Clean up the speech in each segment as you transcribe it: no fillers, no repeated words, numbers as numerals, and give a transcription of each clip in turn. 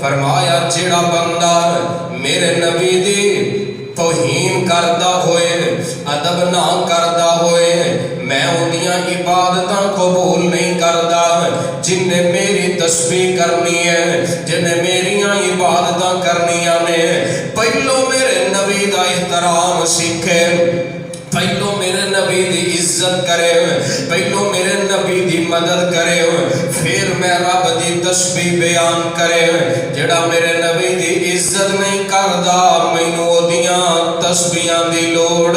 فرمایا جڑا بندہ میرے نبی دی توہین کردہ ہوئے ادب نہ کردہ ہوئے میں اُنیاں عبادتاں قبول نہیں کردہ جن نے میری تسبیح کرنی ہے جن نے میریاں عبادتاں کرنیاں نے پہلو میرے نبی دا احترام سیکھے پہلو میرے نبی دی عزت کرے پہلو میرے نبی دی مدد کرے پھر میں رب دی تسبیح بیان کرے جڑا میرے نبی دی عزت نہیں کردہ مینوں دیاں تسبیحاں دی لوڑ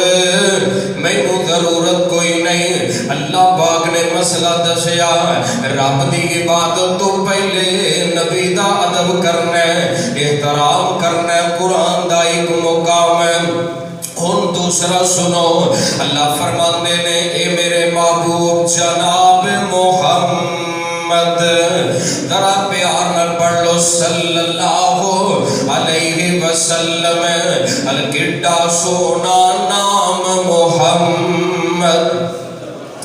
مینوں ضرورت کوئی نہیں اللہ پاک نے مسئلہ دسیا رب دی عبادت تو پہلے نبی دا ادب کرنا ہے احترام کرنا ہے قرآن دا ایک مقام ہے ہن دوسرا سنو اللہ فرماندے نے اے میرے محبوب جناب محمد ذرا پیار نہ پڑھ لو صلی اللہ علیہ وسلم الکڈا سونا نام محمد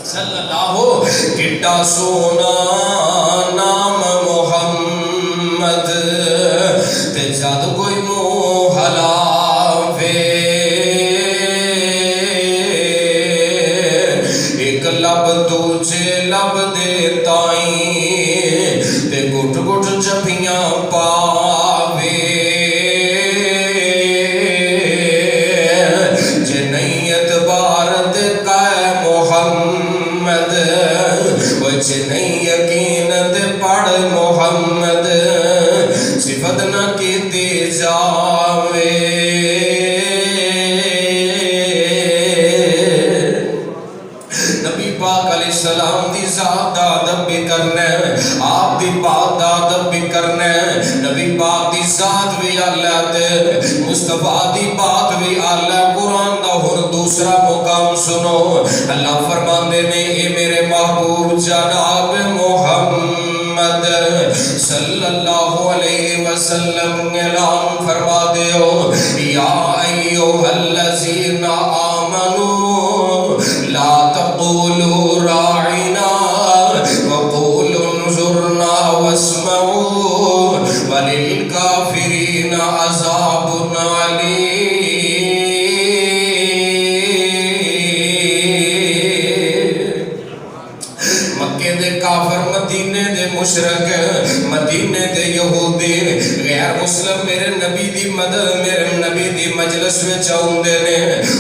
صلی اللہ کڈا سونا نام محمد تے جد کوئی منہ ہلاوے لب دوجے لب دے تائیں تے گھٹ گھٹ جبیاں پاوے جے نہیں اعتبار دے کائے محمد جے نہیں یقین دے پڑھ محمد صفت نہ کیتی جاوے السلام دی ذات دا ادب بھی کرنا ہے آپ دی بات دا ادب بھی کرنا ہے نبی پاک دی ذات بھی اللہ تے مصطفیٰ دی بات بھی اللہ قرآن دا ہر دوسرا مقام سنو اللہ فرماندے نے اے میرے محبوب جناب محمد صلی اللہ علیہ وسلم اعلان فرما دیو یا ایوہ الذین آمنوا لا تقولوا راعنا وقولوا انظرنا واسمعوا وللکافرین عذاب علیم مکے دے کافر مدینے دے مشرک مدینے دے یہودی غیر مسلم میرے نبی دی مدد میرے نبی دی مجلس میں چاہندے نے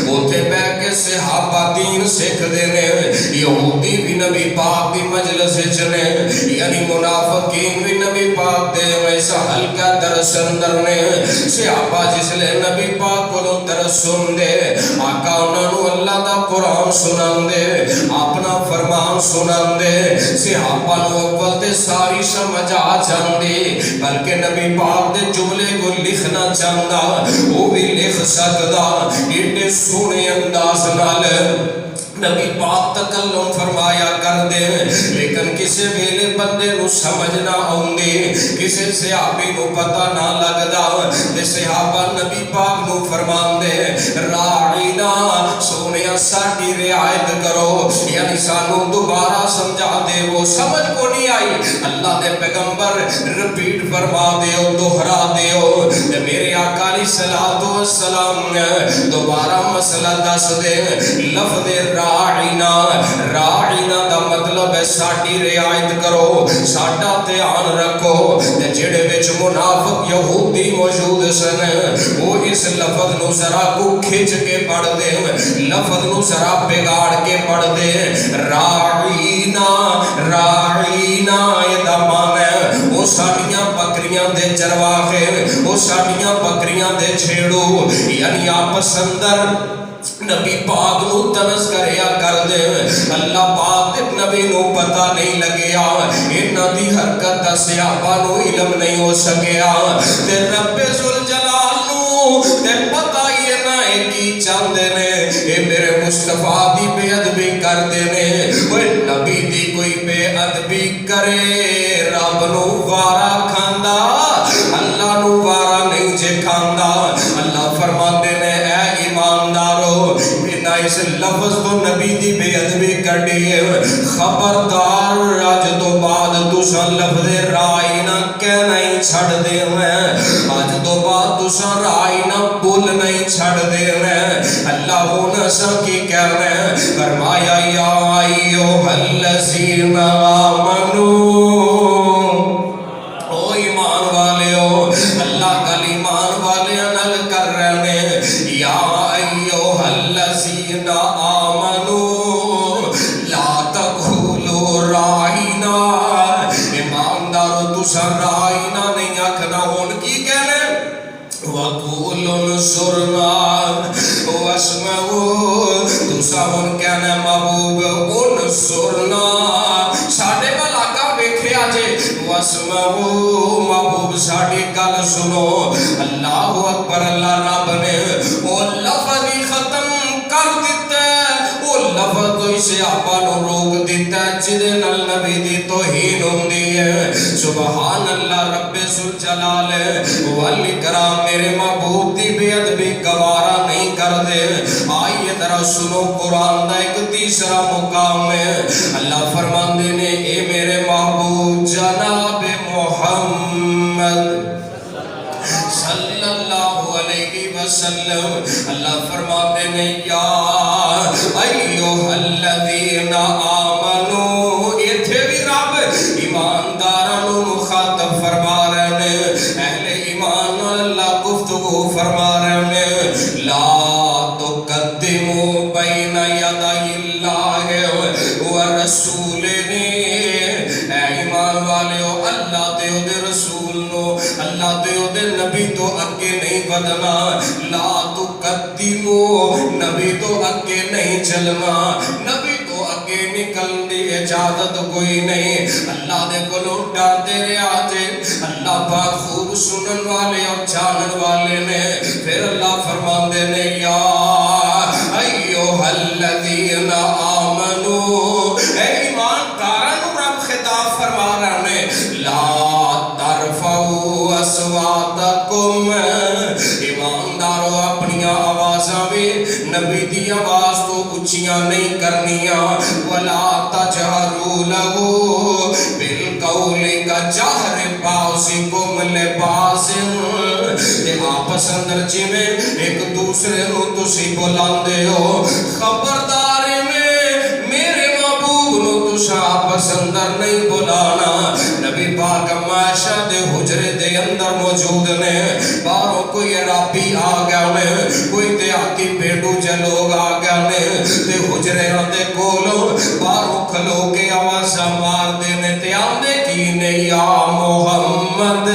اوتھے بیٹھ کے صحابہ دین سکھ دے نے یہودی بھی نبی پاک دی مجلس چنے یعنی منافقین بھی نبی پاک دے ویسا ہلکا درس اندر نے صحابہ جس لے نبی پاک کو درس سن دے آقا انہوں اللہ دا قرآن سنان دے اپنا فرمان سنان دے صحابہ اول تے ساری سمجھ آ جاندے بلکہ نبی پاک دے جملے کو لکھنا چاہتا وہ بھی لکھ سکتا ایڈے سونے انداز نال نبی پاک تکلم فرمایا کر دے لیکن کسے ویلے بندے نو سمجھ نہ آؤندے کسے صحابی نو پتہ نہ لگدا تے صحابہ نبی پاک نو فرمان دے راعینا سونیا ساڈی رعایت کرو یعنی سانو دوبارہ سمجھا دے وہ سمجھ کو نہیں آئی اللہ دے پیغمبر رپیٹ فرما دیو دوہرا دیو میرے آقا علیہ السلام دوبارہ مسئلہ دس دے لفظ راعینا راعینا دا مطلب ہے ساڈی رعایت کرو ساڈا دھیان رکھو جڑے وچ منافق یہودی موجود سن وہ اس لفظ نو ذرا کو کھچ کے پڑھ دے لفظ نو ذرا بگاڑ کے پڑھ دے راعینا راعینا یہ دا معنی ہے وہ ساڈیاں بکریاں دے چرواہے وہ ساڈیاں بکریاں دے چھیڑو یعنی آپس اندر نبی پاک نو تذکریا کر دے اللہ پاک دے نبی نو پتہ نہیں لگیا انہاں دی حرکت دا صحابہ نو علم نہیں ہو سکیا تے رب ذوالجلال نو تے پتہ یہ نہ کی چاہندے نے اے میرے مصطفیٰ دی بے ادبی کر دے نے اوے نبی دی کوئی بے ادبی کرے رب نو وارا کھاندا اللہ نو وارا نہیں جے کھاندا اللہ فرماندے نے اے ایماندارو اس لفظ تو نبی دی بے ادبی کڈی ہے خبردار اج تو بعد تساں لفظ رائی نہ کہنا ہی چھڑ دے اج تو بعد تساں رائی نہ بولنا ہی چھڑ دے اللہ ہونا سا کی کہنا ہے فرمایا یا ایھا الذین آمنو او ایمان والے ہو اللہ کا ایمان والے نال کر رہے ہیں یا ایھا الذین آمنو لا تقولوا راعینا ایماندارو تساں راعینا نہیں آکھنا ہن کی کہنا وَقُولُوا انصُرْنَا وَاسْمَعُوا تساں ہن کہنا محبوب انصرنا ساڈے وال آقا ویکھیا جے وَاسْمَعُوا محبوب ساڈی گل سنو اللہ اکبر اللہ رب نے او لفظ ہی ختم کر دیتا ہے او لفظ تو اسے آپا نو روک دیتا ہے جدے نال نبی دی توہین ہوندی ہے سبحان اللہ رب ذوالجلال والاکرام میرے محبوب دی بے ادبی گوارا نہیں کر دے آئیے ذرا سنو قرآن دا ایک تیسرا مقام ہے اللہ فرماندے نے اے میرے محبوب جناب محمد صلی اللہ علیہ وسلم اللہ فرماتے نے یا ایھا الذین آمنو ایتھے بھی رب ایمانداراں نو مخاطب فرما رہے ہیں اہل ایمان اللہ گفتگو فرما رہے ہیں لا تقدموا بین یدی اللہ ورسولہ اے ایمان والےو اللہ تے او دے رسول نو اللہ تے او دے نبی تو اگے نہیں بدنا لا تقدموا نبی تو اگے نہیں چلنا نبی تو اگے نکلن دی اجازت کوئی نہیں اللہ دے کولوں ڈرتے رہیا جے اللہ پاک خوب سنن والے اور جانن والے نے پھر اللہ فرماندے نے یا ایھا الذین آمنو اے ایمانداراں نو رب خطاب فرما رہے ہیں لا ترفعوا اصواتکم ایماندارو اپنی آوازاں بھی نبی دی آواز تو اچھیاں نہیں کرنیاں ولا تجہروا لہ بالقول کجہر بعضکم لبعض تے آپس اندر جویں ایک دوسرے نو تسی بلاندے ہو خبردار میرے محبوب نو تساں آپس اندر نہیں بلانا نبی پاک عائشہ دے حجرے دے اندر موجود نے باہروں کوئی عربی آ گیا نے کوئی دیہاتی پیڑو جے لوگ آ گیا نے تے حجرے دے کولوں باہروں کھلو کے آواز مار دے نے تے آندے کی نے یا محمد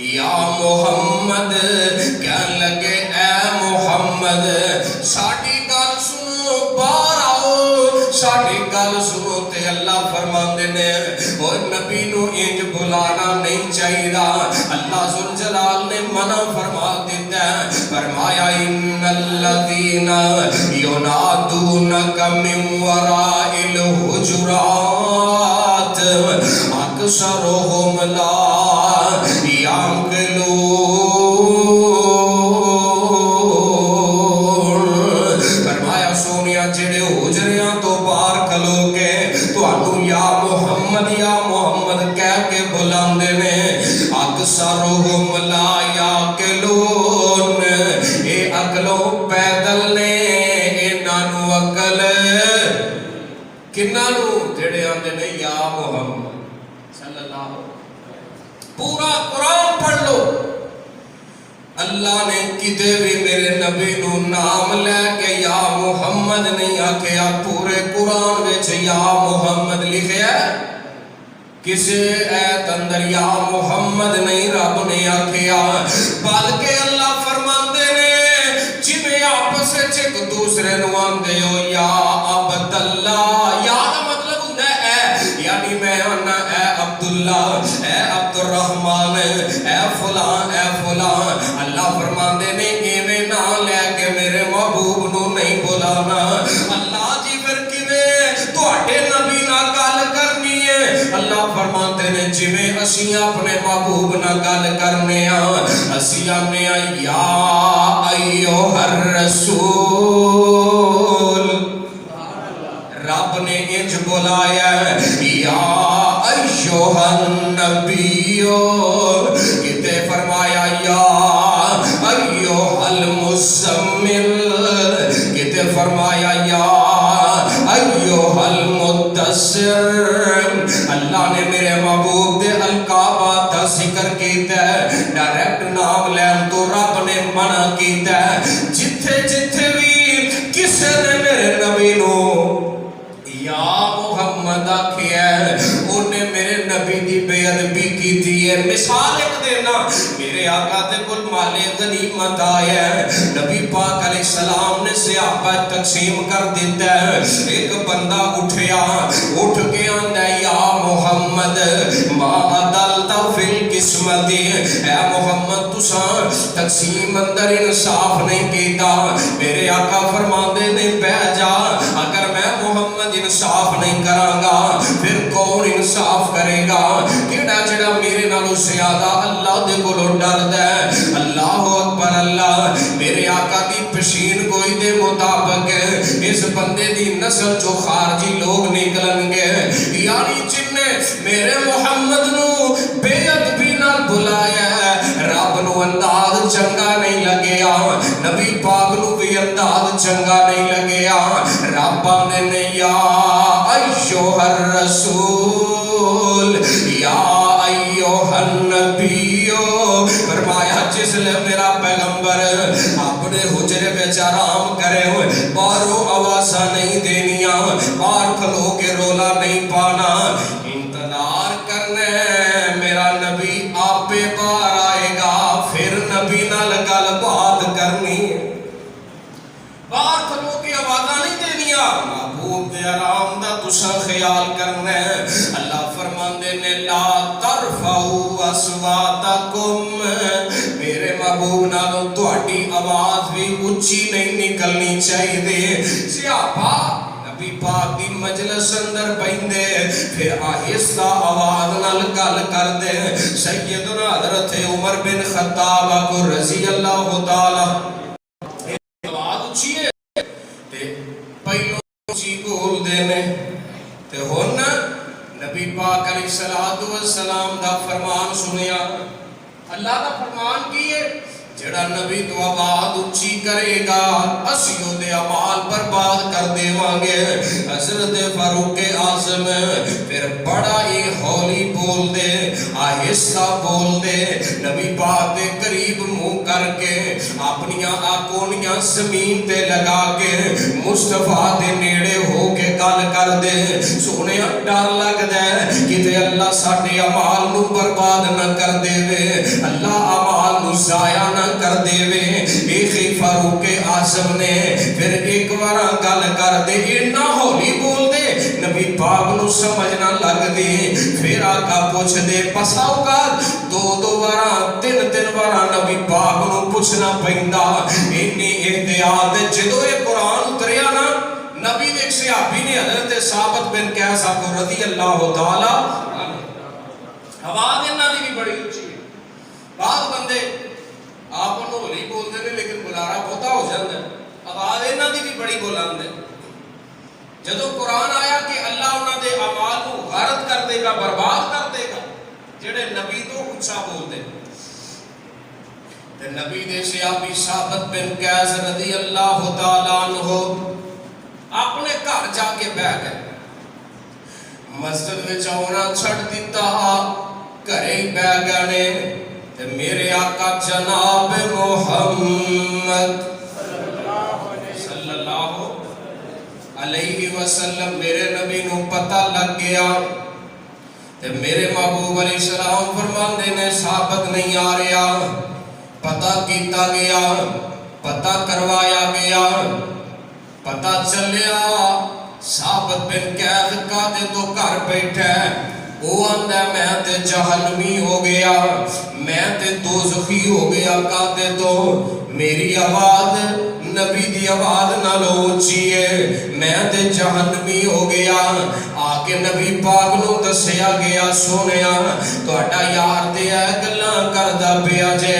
یا محمد کہن لگے اے محمد ساڈی گل سنو باہر آؤ ساڈی گل سنو تے اللہ فرماندے نے او نبی نو انج بلانا نہیں چاہیے اللہ ذوالجلال نے منع فرما دیتا ہے فرمایا ان الذین ینادونک من وراء الحجرات اکثرهم لا یعقلون فرمایا سونیا جڑے حجریاں تو باہر کھلو کے تانوں یا محمد کہہ کے بلاندے نے اکثرهم لا یعقلون اے عقلوں پیدل نے انہاں نو عقل کناں نو جڑے آندے نے یا محمد صلی اللہ علیہ وسلم پورا قرآن پڑھ لو اللہ نے کدے بھی میرے نبی نو نام لے کے یا محمد نہیں آکھیا پورے قرآن وچ یا محمد لکھیا کسی ایت اندر یا محمد نہیں رب نے آکھیا بلکہ اللہ فرماندے نے جویں آپس وچ ایک دوسرے نو آندے ہو یا عبداللہ یا دا مطلب ہوندا ہے یعنی میں آنا اے عبداللہ اے عبدالرحمن اے فلان اللہ فرماندے نے ایویں نہ لے کے میرے محبوب نو نہیں بلانا اللہ جی پھر کیویں تواڈے نبی نال گل کرنی ہے اللہ فرماتے نے جویں اسی اپنے محبوب نال گل کرنے اسی آنے یا ایھا الرسول رب نے انج بلایا یا ایھا النبی کتے فرمایا یا ایھا المزمل کتے فرمایا یا ایھا المدثر اللہ نے میرے محبوب دے القابات دا ذکر کیتا ہے ڈائریکٹ نام لین تو رب نے منع کیتا ہے جتھے جتھے بھی کسے نے میرے نبی نو یا محمد آکھیا ہے انہیں میرے نبی دی بے ادبی کی تھی ہے مثال ایک دینا میرے آقا تے کل مال غنیمت آیا ہے نبی پاک علیہ السلام نے صحابہ تقسیم کر دیتا ہے ایک بندہ اٹھیا اٹھ کے آندا یا محمد ما عدلتا فی القسمت اے محمد تساں تقسیم اندر انصاف نہیں کیتا میرے آقا فرماندے نے بہ جا اگر میں محمد انصاف نہیں کراں گا پھر کون انصاف کرے گا کیڑا جڑا میرے نالوں زیادہ اللہ دے کولوں ڈردا ہے اللہ اکبر اللہ میرے آقا دی پشین گوئی دے مطابق اس بندے دی نسل جو خارجی لوگ نکلن گے یعنی جن نے میرے محمد نو بے ادبی نال بلایا ہے رب نو انداز چنگا نہیں لگیا نبی پاک نو بھی انداز چنگا نہیں لگیا رب نے یا ایھا الرسول یا ایھا النبی فرمایا جس لئے میرا پیغمبر اپنے حجرے وچ آرام کرے ہوئے باہروں آوازاں نہیں دینیاں باہر کھلو کے رولا نہیں پانا انتظار کرنے میرا نبی آپے باہر آئے گا پھر نبی نال گل بات کرنی باہر کھلو کے آوازاں نہیں دینیاں محبوب دے آرام دا تساں خیال کرنا ہے اللہ فرماندے نے لا ترفعوا اصواتکم میرے محبوب نالوں تہاڈی آواز بھی اونچی نہیں نکلنی چاہیے صحابہ نبی پاک دی مجلس اندر بیندے پھر آہستہ آواز نال گل کردے سیدنا حضرت عمر بن خطاب کو رضی اللہ تعالی آواز اونچی ہے تے پہلو اونچی بول دے نے تے ہن نبی پاک علیہ السلام دا فرمان سنیا اللہ دا فرمان کی ہے جڑا نبی تو آواز اونچی کرے گا اسی دے اعمال برباد کر دیواں گے حضرت فاروق اعظم پھر بڑا ہی ہولی بول دے آہستہ بول دے نبی پاک دے قریب منہ کر کے اپنی آنکھوں زمین تے لگا کے مصطفیٰ دے نیڑے ہو کے گل کر دے سونے ڈر لگدا ہے کہ اللہ ساڈے اعمال نو برباد نہ کر دے اللہ اعمال نو ضائع نہ کر دے ایک فاروق اعظم نے پھر ایک بار گل کر دے اتنا ہولی بول دے نبی پاک نو سمجھ نہ لگ دے پھر آقا پوچھ دے پسا اوقات دو بار تین بار نبی پاک نو پوچھنا پیندا اتنی احتیاط جدو یہ قرآن اتریا نا نبی ایک صحابی نے حضرت ثابت بن قیس کو رضی اللہ تعالی آواز انہاں دی بھی بڑی اونچی ہے بعض بندے آپ انہوں ہولی بولتے ہیں لیکن بلارا بہتا ہو جاتا ہے آواز انہاں دی بھی بڑی بلند ہے جدو قرآن آیا کہ اللہ انہاں دے اعمال کو غارت کر دے گا برباد کر دے گا جڑے نبی تو اونچا بولتے تے نبی دے صحابی ثابت بن قیس رضی اللہ تعالی عنہ اپنے گھر جا کے بیٹھ گئے مسجد وچ آنا چھڑ دیتا گھرے ہی بیٹھ گئے تے میرے آقا جناب محمد صلی اللہ علیہ وسلم میرے نبی نو پتہ لگ گیا تے میرے محبوب علیہ السلام فرماندے نے ثابت نہیں آ رہا پتہ کیتا گیا پتہ کروایا گیا پتہ چلیا ثابت بن قیس قادے تو گھر بیٹھا ہے وہ آندہ میں تے جہنمی ہو گیا میں تے دوزخی ہو گیا قادے تو میری آواز نبی دی آواز نالو اونچی ہے میں تے جہنمی ہو گیا آ کے نبی پاک نو دسیا گیا سونیا تہاڈا یار تے اے گلاں کردا پیا جے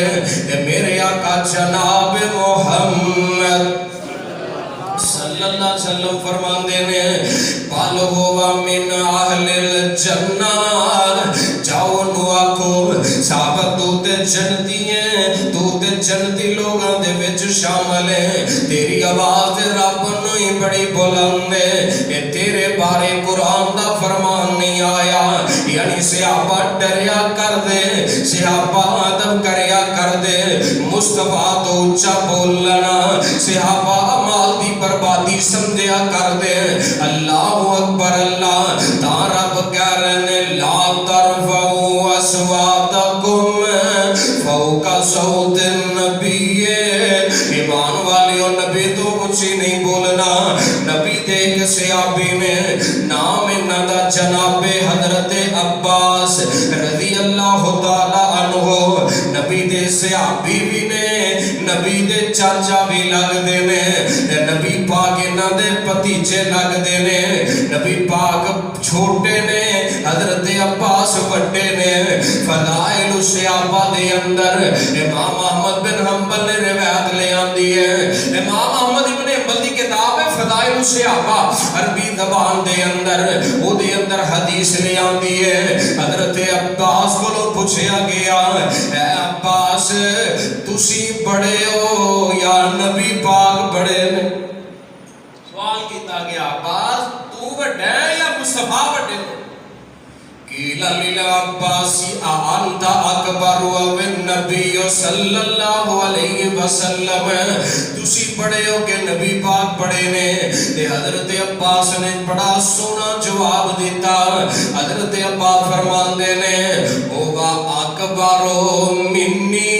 تے میرے آقا جناب محمد صلی اللہ علیہ وسلم فرماندے نے بالغوا من اہل الجنہ جاؤ نو آکھو صحابہ تو تے جنتی ہیں تو تے جنتی لوگاں دے وچ شامل ہے تیری آواز رب نو ہی بڑی بلند ہے کہ تیرے بارے قرآن دا فرمان نہیں آیا یعنی صحابہ ڈریا کر دے صحابہ ادب کریا کر دے مصطفیٰ تو اونچا بولنا صحابہ مال دی بربادی سمجھیا کر دے اللہ اکبر اللہ تا رب کہہ رہے لا ترفعوا اصواتکم فوق صوت النبی ایمان والیوں نبی تو اونچی نہیں بولنا نبی دیکھ صحابی نے نام انہاں دا جناب حضرت عباس رضی اللہ تعالی عنہ نبی دے صحابی بھی نے نبی دے چاچا بھی لگ دے نے نبی پاک انہاں دے پتیجے لگ دے نے نبی پاک چھوٹے نے حضرت عباس وڈے نے فضائل صحابہ دے اندر امام احمد بن حنبل نے روایت لے آندی ہے امام احمد ابن حنبل دی کتاب ہے فضائل صحابہ عربی زبان دے اندر او دے اندر حدیث لے آندی ہے حضرت عباس کو پوچھیا گیا اے عباس تسی بڑے ہو یا نبی پاک بڑے نے سوال کیتا گیا عباس تو بڑا ہے یا مصطفیٰ بڑے نے قیل للعباس اانت اکبر والنبی صلی اللہ علیہ وسلم تسی بڑے ہو کہ نبی پاک بڑے نے تے حضرت عباس نے بڑا سونا جواب دیتا حضرت عباس فرماندے نے ہوگا اکبر منی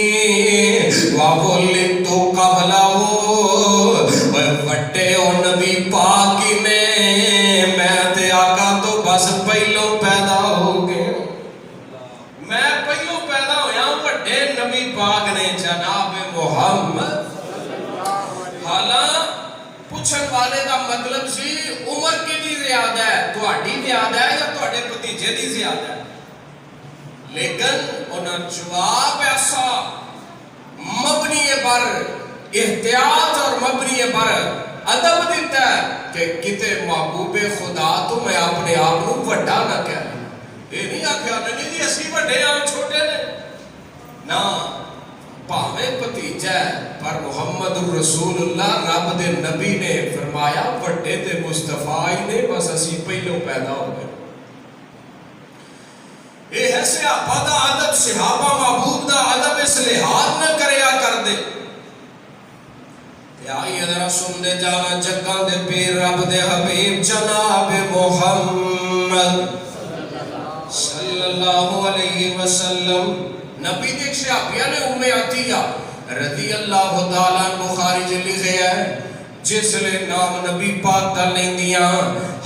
وولدت قبلہ وڈے ہو نبی پاک نے میں تے آقا تو بس پہلو پیدا ہو گئے میں پہلو پیدا ہویا وڈے نبی پاک نے جناب محمد حالاں پوچھن والے دا مطلب سی عمر کتنی زیادہ ہے تہاڈی زیادہ ہے یا تہاڈے بھتیجے دی زیادہ ہے لیکن انہاں جواب ایسا مبنی پر احتیاط اور مبنی پر ادب دیتا ہے کہ کتے محبوب خدا تو میں اپنے آپ کو وڈا نہ کہہ یہ نہیں آکھیا نہیں جی اسی وڈے ہاں چھوٹے نے نا پاویں بھتیجا ہے پر محمد الرسول اللہ رب دے نبی نے فرمایا وڈے تے مصطفیٰ ہی نے بس اسی پہلو پیدا ہو گئے یہ ہے صحابہ دا ادب صحابہ محبوب دا ادب اس لحاظ نہ کریا کر دے آئیے ذرا سن دے جانا جگہ دے پیر رب دے حبیب جناب محمد صلی اللہ علیہ وسلم نبی دیکھ صحابیہ نے ام عطیہ رضی اللہ تعالیٰ بخاری جو لکھے ہے جس لئے نام نبی پاک دا لیں دیاں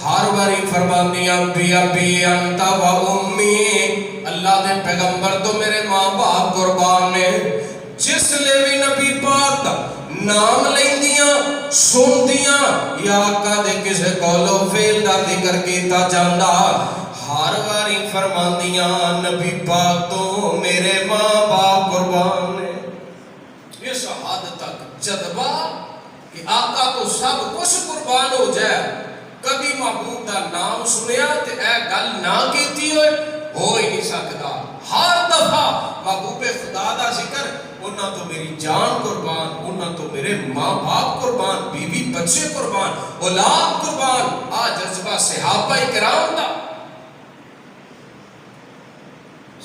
ہر باری فرمان دیاں بی ابی انتا و امی اللہ دے پیغمبر تو میرے ماں باپ قربان نے جس لئے بھی نبی پاک دا نام لیں دیاں سن دیاں یا آقا دے کسے قولو فیل دا ذکر کیتا جاندہ ہر باری فرمان دیاں نبی پاک تو میرے ماں باپ قربان نے اس حد تک جذبہ کہ آقا تو سب کچھ قربان ہو جائے کبھی محبوب دا نام سنیا تے اے گل نہ کیتی ہوئے ہو ہی نہیں سکتا ہر دفعہ محبوب خدا دا ذکر انہاں تو میری جان قربان انہاں تو میرے ماں باپ قربان بیوی بچے قربان اولاد قربان آ جذبہ صحابہ کرام دا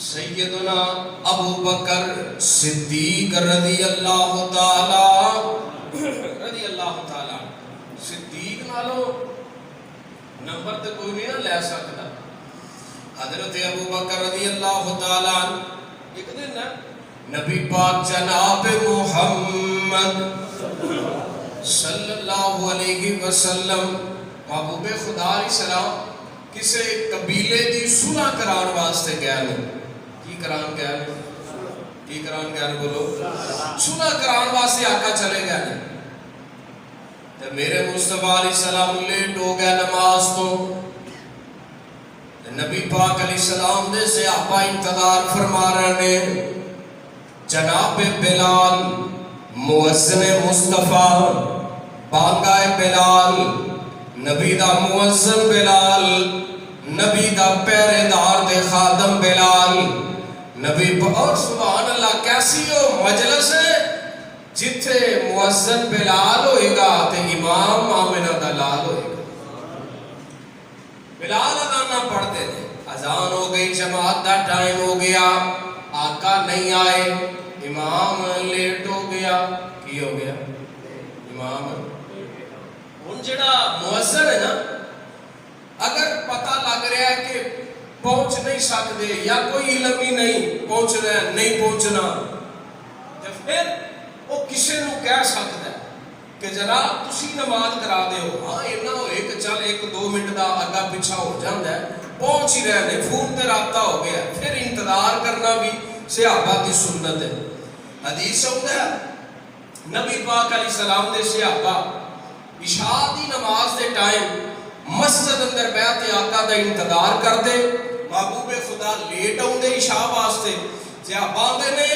سیدنا ابو بکر صدیق رضی اللہ تعالی صدیق نالو نمبر تے کوئی نہیں نہ لے سکتا حضرت ابو بکر رضی اللہ تعالی ایک دن نا نبی پاک جناب محمد صلی اللہ علیہ وسلم محبوب خدا علیہ السلام کسے قبیلے دی صلح کران واسطے گیا نہیں کی کران گیا نہیں کی کران گیا نہیں بولو صلح کران واسطے آقا چلے گیا نہیں تے میرے مصطفیٰ علیہ السلام لیٹ ہو گیا نماز تو، نبی پاک علیہ السلام دے صحابہ انتظار فرما رہے ہیں، جناب بلال مؤذن مصطفیٰ بانگائے بلال، نبی دا مؤذن بلال، نبی دا پہرے دار دے خادم بلال، نبی اور سبحان اللہ کیسی ہو مجلس ہے جتھے مؤذن بلال ہوئے گا تے امام آمنہ دا لال ہوئے گا۔ بلال اذان نہ پڑھتے تھے، اذان ہو گئی، جماعت دا ٹائم ہو گیا، آقا نہیں آئے، امام لیٹ ہو گیا، کی ہو گیا امام ان جڑا مؤذن ہے نا، اگر پتہ لگ رہا ہے کہ پہنچ نہیں سکتے یا کوئی علم ہی نہیں پہنچ رہا ہے، نہیں پہنچنا، تو پھر وہ کسی نو کہہ سکتا ہے کہ جناب تسی نماز کرا دے ہو، ہاں اینا ہوئے کہ چل ایک دو منٹ دا اگا پیچھا ہو جاندہ ہے، پہنچ ہی رہنے، فون تے رابطہ ہو گیا، پھر انتظار کرنا بھی صحابہ کی سنت ہے۔ حدیث ہوتا ہے نبی پاک علیہ السلام دے صحابہ عشاء دی نماز دے ٹائم مسجد اندر بیعت آقا دا انتظار کر دے، محبوب خدا لیٹ ہوں دے عشاء واسطے، صحابہ دے نے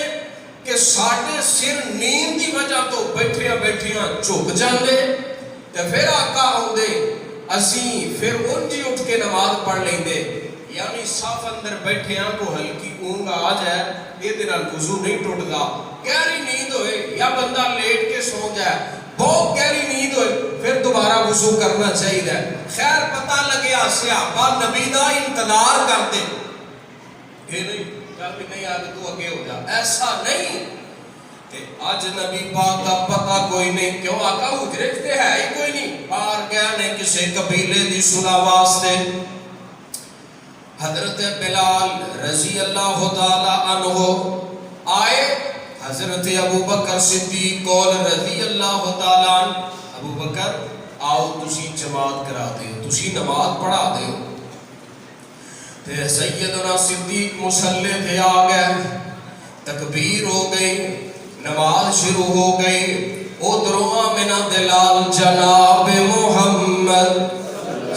کہ ساڑھے سر نیند دی وجہ تو بیٹھیاں چک جاندے، تے پھر آقا ہوں دے اسیں پھر انجی اٹھ کے نماز پڑھ لیں دے، یعنی صاف اندر بیٹھیاں کو ہلکی اونگ آ جائے، یہ دنال وضو نہیں ٹوٹ گا، گہری نیند ہوئے یا بندہ لیٹ کے سو جائے، بہت گہری نیند ہوئے، پھر دوبارہ وضو کرنا چاہیے۔ خیر پتہ لگیا صحابہ نبی دا انتظار کرتے، یہ نہیں کل بھی نہیں آگے تو اگے ہو جا، ایسا نہیں کہ آج نبی پاک کا پتہ کوئی نہیں، کیوں آقا حجرے تے ہے ہی کوئی نہیں، باہر گیا نے کسی قبیلے دی صلح واسطے۔ حضرت بلال رضی اللہ تعالیٰ عنہ آئے، حضرت ابو بکر صدیق کول رضی اللہ تعالیٰ عنہ، ابو بکر آؤ تسی جماعت کرا دے، تسی نماز پڑھا دے، تے سیدنا صدیق مسلح تھے آگئے، تکبیر ہو گئی، نماز شروع ہو گئی، ادھروں آمنہ دلال جناب محمد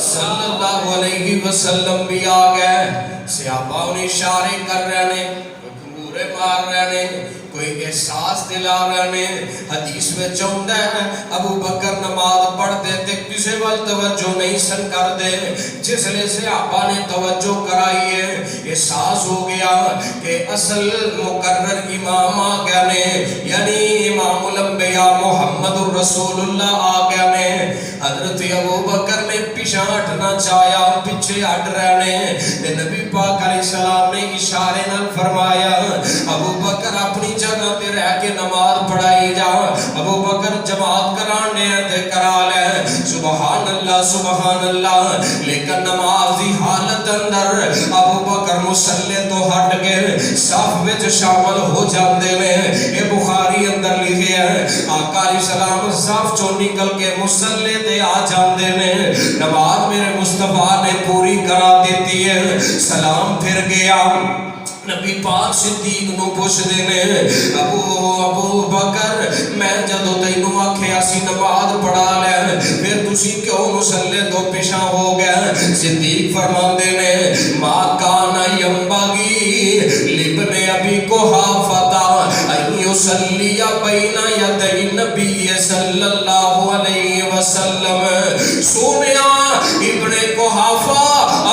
صلی اللہ علیہ وسلم بھی آگئے، صحابہ انہیں اشارے کر رہے ہیں، کوئی گھنگورے مار رہے ہیں، کوئی احساس دلا رہے ہیں۔ حدیث میں چوندہ ہے ابو بکر نماز پڑھتے تھے، کسی وقت توجہ نہیں سن کر دے، جس لئے صحابہ نے توجہ کرائی ہے، احساس ہو گیا کہ اصل مقرر امام آگیا نے، یعنی امام الانبیاء محمد الرسول اللہ آگیا نے۔ حضرت ابو بکر نے پیچھے ہٹنا چاہیا، پیچھے ہٹ رہنے، نبی پاک علیہ السلام نے اشارے نال فرمایا ابو بکر اپنی جگہ پہ رہ کے نماز پڑھائی جا، ابو بکر جماعت کرانے تے کرا لے، سبحان اللہ سبحان اللہ، لیکن نماز دی حالت اندر ابو بکر مصلی تو ہٹ کے صف وچ شامل ہو جاندے نے۔ یہ بخاری اندر لکھے ہے آقا علیہ السلام صف چوں نکل کے مصلی تے آ جاندے نے، نماز میرے مصطفیٰ نے پوری کرا دیتی ہے، سلام پھر گیا، نبی پاک صدیق نو پوچھ دینے ابو بکر میں جدو تینوں آکھے اسی نماز پڑھا لے پھر تسی کیوں مسلے دو پیشاں ہو گئے؟ صدیق فرمان دینے ما کانا ینبغی لابن ابی قحافہ ان یصلی بین یدی نبی صلی اللہ علیہ وسلم۔ سونیا ابن قحافہ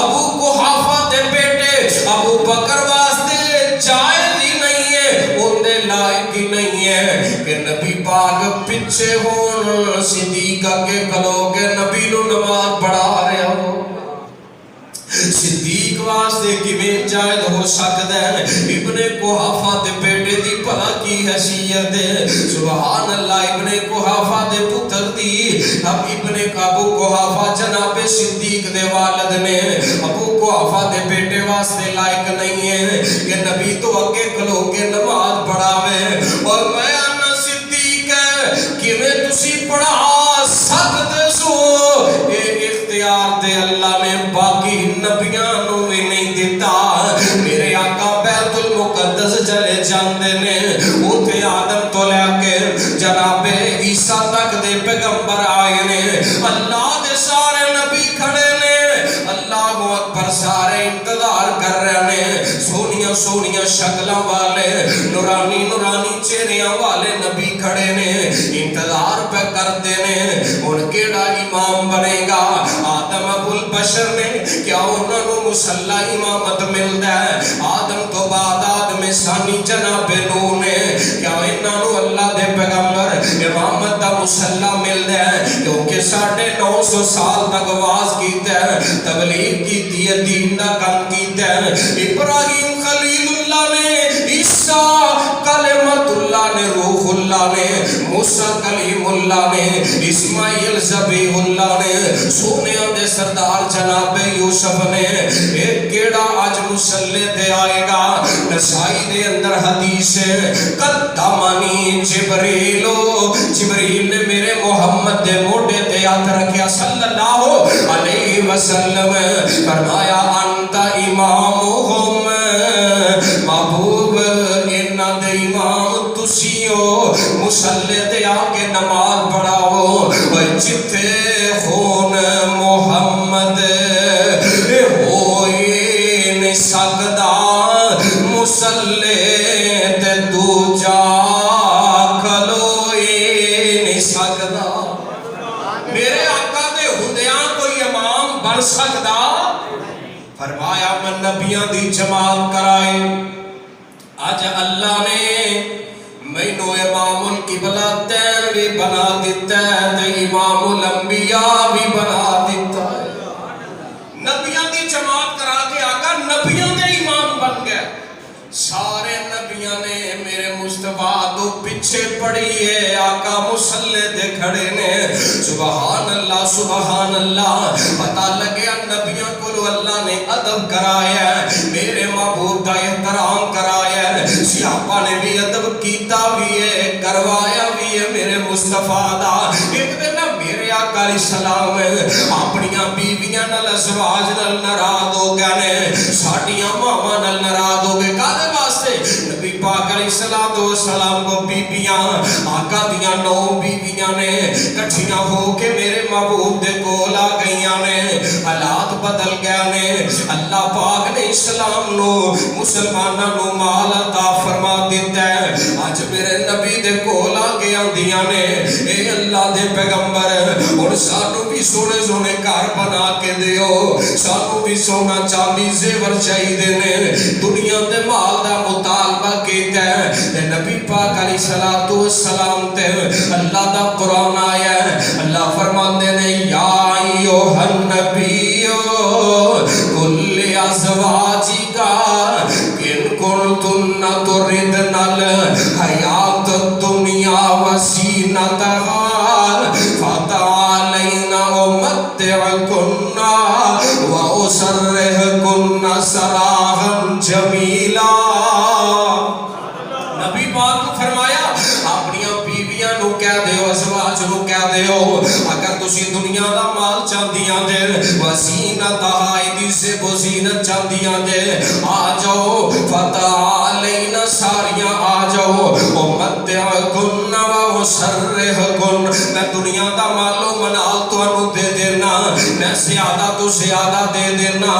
ابو قحافہ دے بیٹے ابو بکر واسطے جائز ہی نہیں ہے، ان دے لائق ہی نہیں ہے کہ نبی پاک پچھے ہون صدیق کے کلو کے نبی نو نماز پڑھا رہے ہو۔ صدیق واسطے کیویں جائز ہو سکتا ہے؟ ابن قحافہ دے بیٹے دی بھلا کی حیثیت ہے، سبحان اللہ، ابن قحافہ دے پتر دی، اب ابن ابو قحافہ جناب صدیق دے والد نے، ابو قحافہ دے بیٹے واسطے لائق نہیں ہے کہ نبی تو اگے کھلو کے نماز پڑھاوے، اور میں آنا صدیق ہے کیویں تسی پڑھا سکتے سو؟ یہ اختیار دے اللہ نے باقی نبیاں نو بھی نہیں دیتا۔ میرے آقا بیت المقدس چلے جاندے نے، اوتھے آدم تو لے کے جناب عیسیٰ تک دے پیغمبر آئے سونیاں شکلاں والے نورانی نورانی چہریاں والے نبی کھڑے نے انتظار پہ کرتے نے ان کیڑا امام بنے گا آدم ابو البشر نے کیا انہوں نے مسلح امامت ملتا ہے آدم تو بعد آدم ثانی جناب نوح نے کیا انہوں اللہ دے پیغمبر امامت دا مسلح ملتا ہے کیونکہ 950 سال تک آواز کیتا ہے تبلیغ کی دین دا کام کیتا ہے ابراہیم خلیل اللہ نے عیسیٰ کلمت اللہ نے روح اللہ نے موسیٰ کلیم اللہ نے اسماعیل ذبیح اللہ نے سونیاں دے سردار جناب یوسف نے ایک کیڑا آج مسلح دے آئے گا نسائی دے اندر حدیث ہے قدمانی جبریل نے میرے محمد دے موڑے دے ہاتھ رکھیا صلی اللہ علیہ وسلم فرمایا انت امامہم محبوب انہ دے امام تسیو مسلح دے آکے نماز پڑھاو جتے خون محمد ہوئی نہیں سکدا مسلح دے دو جا کھلوئی نہیں سکدا میرے آقا دے ہندیاں کوئی امام بن سکدا فرمایا میں نبیاں دی جماعت کرائے آج اللہ نے مینو امام القبلہ تین بھی بنا دیتا ہے تے امام الانبیاء بھی بنا دیتا ہے نبیاں دی جماعت کرا کے آقا نبیاں دے امام بن گئے سارے نبیاں نے میرے مصطفیٰ تو پیچھے پڑی ہے آقا مسلح دے کھڑے نے سبحان اللہ پتہ لگیا نبیوں کو اللہ نے ادب کرایا ہے میرے محبوب دا احترام کرایا ہے صحابہ نے بھی ادب کیتا بھی ہے کروایا بھی ہے میرے مصطفیٰ دا ایک دن میرے آقا علیہ السلام اپنیاں بیویاں نال ازواج نال ناراض ہو گئے نے ساڈیاں ماواں نال ناراض ہو گئے کادے واسطے نبی پاک علیہ السلام کو بیویاں آقا دیاں 9 بیویاں نے کٹھیاں ہو کے میرے محبوب دے کول آ گئیاں نے حالات بدل گیا نے اللہ پاک نے اسلام نو مسلماناں نو مال عطا فرما دیتا ہے آج میرے نبی دے کول آ کے آندیاں نے اے اللہ دے پیغمبر اور سانو بھی سونے سونے گھر بنا کے دیو سانو بھی سونا چاندی زیور چاہیے نے دنیا دے مال دا مطالبہ کیتا ہے نبی پاک علیہ السلام تے اللہ دا قرآن آیا ہے اللہ فرماندے نے یا ایوہ النبیو کل ازواجکا ان کنتن تردن الحیات الدنیا وزینتہا فتعالین امتعکن واسرحکن سراحا جمیلا نبی پاک کو فرمایا اپنیاں بیویاں نو کہہ دیو ازواج نو کہہ دیو اگر تسی دنیا دا مال چاندیاں جے وزینت آئیدی سے بزینت چاندیاں جے آ جاؤ فتعالین ساریاں آ جاؤ امتعکن واسرحکن میں دنیا دا مالو منال تو انو دے دینا میں زیادہ تو زیادہ دے دینا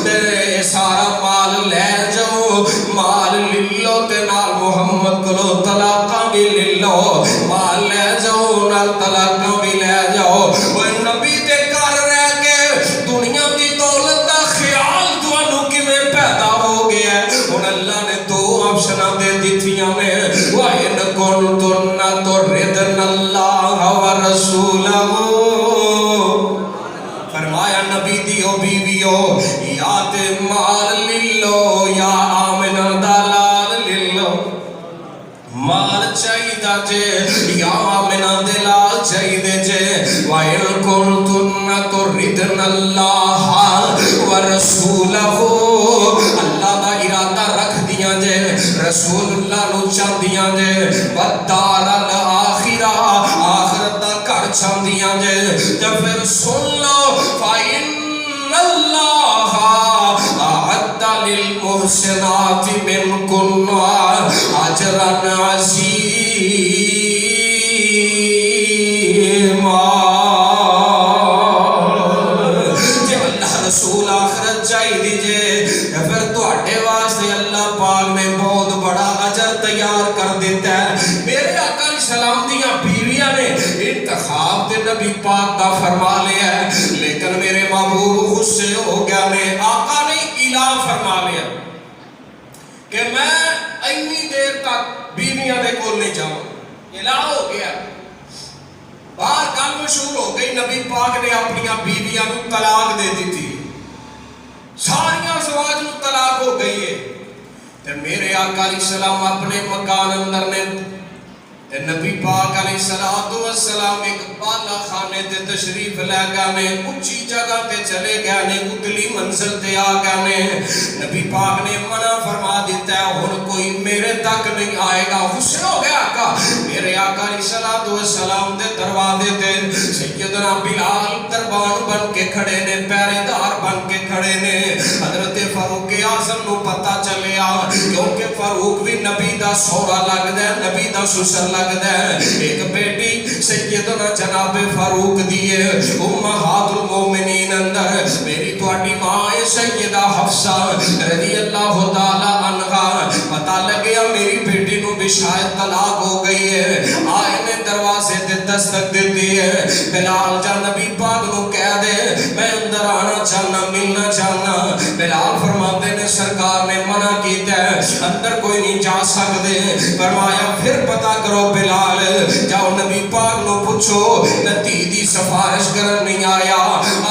میرے سارا مال لے جاؤ مال للو تے نال محمد کلو طلاقہ بھی للو مال لے جاؤ نال طلاقہ بھی لے جاؤ وہ نبی دے کر رہ کے دنیا دی دولت دا خیال تو انو کی میں پیدا ہو گیا ہے اور اللہ نے 2 آپشنہ دے دیتیاں میں وَإِنْ كُنْتُنَّ تُرِدْنَ اللَّهَ وَرَسُولَهُ فرمایا نبی دیو بیویو یا تے مال للو یا آمنہ دلال للو مال چاہیدہ جے یا آمنہ دلال چاہیدے جے وَإِنْ كُنْتُنَّ تُرِدْنَ اللَّهَ وَرَسُولَهُ اللہ دا ارادہ رکھ دیاں جے رسول اللہ نو چاہ دیاں جے وَدَّارَ الْآخِرَةِ آخرت دا کر چاہ دیاں جے جب پھر سن لو فَإِنَّ اللَّهَ أَعَدَّ لِلْمُحْسِنَاتِ مِنْكُنَّ أَجْرًا عَظِيمًا جب اللہ رسول آخرت چاہی دیجئے پھر تو اٹھے واسطے اللہ پاک میں بہت بڑا اجر تیار کر دیتا ہے۔ میرے آقا علیہ السلام دیاں بیویاں نے انتخاب تے نبی پاک دا فرما لیا ہے، لیکن میرے محبوب غصے ہو گیا نے۔ آقا نے اعلان فرما لیا کہ میں اتنی دیر تک بیویاں دے کول نہیں جاؤں۔ اعلان ہو گیا، باہر گل مشہور ہو گئی، نبی پاک نے اپنی بیویاں نو طلاق دے دی تھی، ساریاں ازواج نو طلاق ہو گئی ہے۔ تے میرے آقا علیہ السلام اپنے مکان اندر نے تے نبی پاک علیہ السلام ایک بالا خانے تے تشریف لے گئے نے، اونچی جگہ تے چلے گئے نے، اتلی منزل تے آ گئے نے۔ نبی پاک نے منع فرما دیتا ہے ہن کوئی میرے تک نہیں آئے گا۔ غصے ہو گیا آقا۔ میرے آقا علیہ السلام دے دروازے تے سیدنا بلال دربان بن کے کھڑے نے، پہرے دار بن کے کھڑے نے۔ حضرت فاروق اعظم نو پتہ چلیا، کیونکہ فاروق بھی نبی دا سورا لگدا ہے، نبی دا سسر لگدا ہے۔ ایک بیٹی سیدنا جناب فاروق دیے امہات المومنین اندر میری تواڈی ماں سیدہ حفصہ رضی اللہ تعالی عنہا، پتہ لگیا میری بیٹی نو بھی شاید طلاق ہو گئی ہے۔ آئے نے دروازے تے دستک دیتی ہے، بلال جا نبی پاک نو کہہ دے میں اندر آنا چاہنا، ملنا چاہنا۔ بلال فرماتے نے سرکار نے منع کیتا ہے، اندر کوئی نہیں جا سکتے۔ فرمایا پھر پتہ کرو بلال، جاؤ نبی پاک نو پوچھو نتی دی سفارش کرن نہیں آیا۔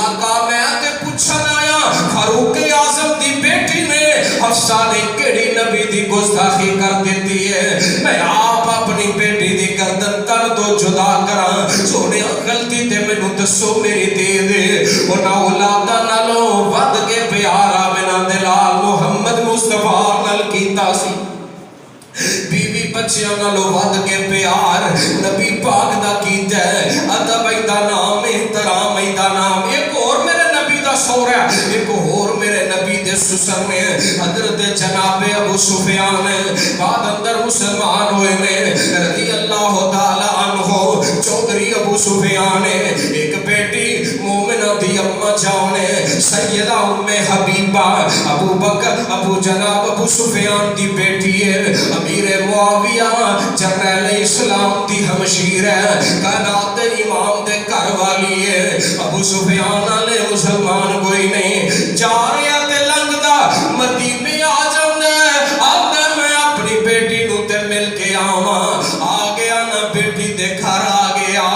آقا میں تے پوچھن آیا فاروق اعظم دی بیٹی نے حفصہ نے کیڑی نبی دی گستاخی کر دیتی ہے، میں آپ اپنی بیٹی دی گردن تن تو جدا کراں، سونے غلطی تے مینوں دسو میری دے دے۔ انہاں اولاداں نالوں ود کے پیار آمنہ دے لال محمد مصطفیٰ نال کیتا سی، بیوی بچیاں نالوں ود کے پیار نبی پاک دا کیتا ہے۔ ادب دا نام، احترام دا نام۔ ایک اور میرے نبی دا سورا، ایک اور میرے نبی دے سسر نے حضرت جناب ابو سفیان بعد اندر مسلمان ہوئے نے رضی اللہ تعالی عنہ۔ چودھری ابو سفیان ایک بیٹی مومنہ دی اماں جان سیدہ ام حبیبہ ابو بکر ابو جناب ابو سفیان دی بیٹی ہے، امیر معاویہ جنرل اسلام دی ہمشیر ہے، کائنات امام دے گھر والی ہے۔ ابو سفیان علیہ مسلمان کوئی نہیں، جا رہا تے لنگدا مدینے آ جاندے، آندا میں اپنی بیٹی نو تے مل کے آواں۔ آ گیا نا بیٹی دے گھر آ گیا،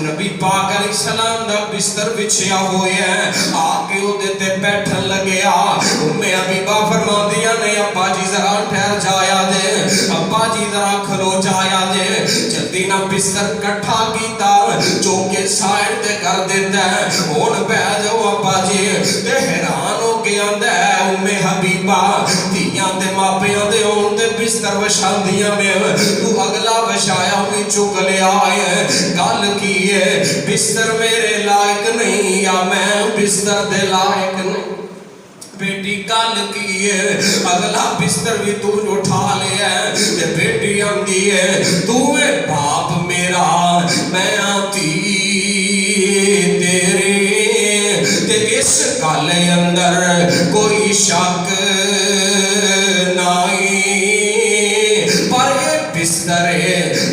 نبی پاک علیہ السلام دا بستر بچھیا ہویا ہے، آ کے او دے تے بیٹھن لگیا۔ ام حبیبہ فرماندیاں نے ابا جی ذرا ٹھہر جایا جے، ابا جی ذرا کھلو جایا جے۔ جلدی نہ بستر کٹھا کیتا، چونکہ سائڈ تے کر دیتا ہے، ہن بیٹھ جاؤ ابا جی۔ تے حیران ہو کے آندا ہے ام حبیبہ دھیاں دے ماپیاں دے ہون تے بستر وچھاندیاں میں تو اگلا وچھایا ہوئی چک لیا ہے۔ گل کی ہے بستر میرے لائق نہیں یا میں بستر دے لائق نہیں؟ بیٹی گل کی ہے اگلا بستر بھی تو اٹھا لیا ہے۔ تے بیٹی آندی ہے تو اے باپ میرا میں آتی تیرے، تے اس گل اندر کوئی شک نہیں، پر یہ بستر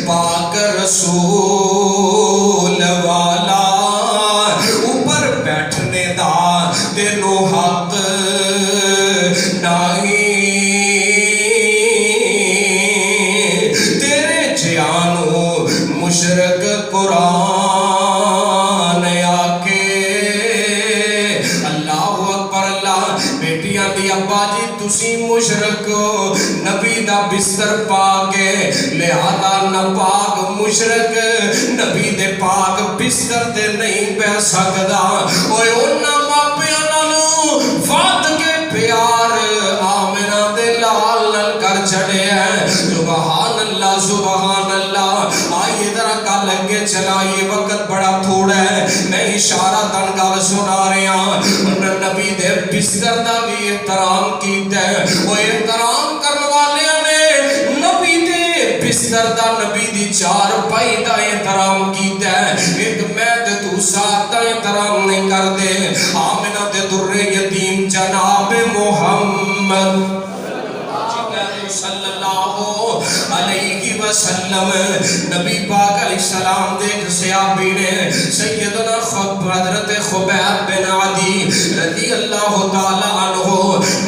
پاک رسول والا اوپر بیٹھنے دا تینوں حق نہیں۔ تیرے جانو مشرق قرآن آکے اللہ اکبر اللہ۔ بیٹیاں دی ابا جی تسی مشرق نبی دا بستر پاکے، لہذا ناپاک مشرق نبی دے پاک بستر دے نہیں بہ سکدا۔ اوے انہاں ماپیاں نالوں وعد کے پیار آمنہ دے لال نال کر چھڑے ہیں۔ سبحان اللہ سبحان اللہ۔ آئیے ذرا گل اگے چلائیے، وقت بڑا تھوڑا ہے، میں اشارہ تن گل سنا رہا ہوں۔ نبی دے بستر دا بھی احترام کیتا ہے، وہ احترام کرنے والیاں نے نبی دے بستر دا نبی دی چار پائی دا احترام کیتا ہے۔ ایک میں تے تو ساتھ دا احترام نہیں کر دے۔ آمنہ تے در یتیم جناب محمد صلی اللہ علیہ وسلم نبی پاک علیہ السلام دے ایک صحابی نے سیدنا حضرت خبیب بن عدی رضی اللہ تعالی عنہ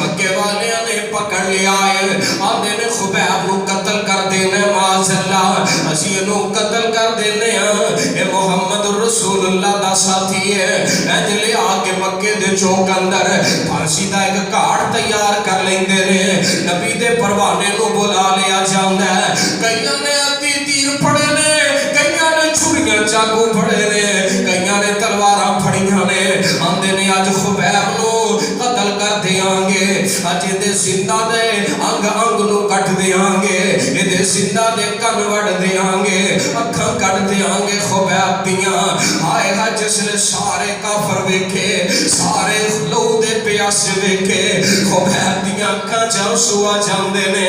مکے والے نے پکڑ لیا ہے آدھے نے خبیب نو قتل کر دینے معاذ اللہ اسی نو قتل کر دینے اے محمد رسول اللہ دا ساتھی ہے اجلے آکے مکے دے چوک اندر پھانسی دا ایک کارڈ تیار کر لیندے نے نبی دے پروانے نو بلا لیا جاندہ ہے کئیاں نے اتی تیر پڑے نے کئیاں نے چھڑیاں چاقو پڑے نے کئیاں نے تلواراں پھڑیاں نے آندے نے آج خبیب نو قتل کر دیاں گے آج دے زندہ دے انگ انگ نو کٹ دیاں گے دے زندہ دے کن وڑ دیاں گے اکھاں کٹ دیاں گے خبیب دیاں آئے گا جس نے سارے کافر ویکھے سارے لو دے پیاسے ویکھے خبیب دیاں اکھاں جاؤ سوا جاندے نے